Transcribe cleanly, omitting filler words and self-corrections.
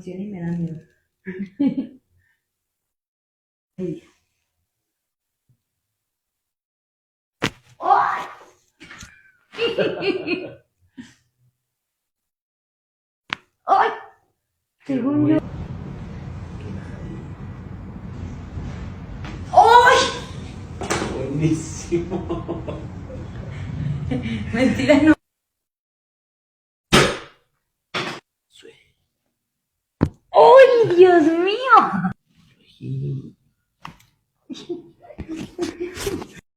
emociona y me da miedo. Ay, ¡ay! ¡Ay! Según yo. ¡Ay! Buenísimo. Mentira, no. ¡Ay, Dios mío! Sí.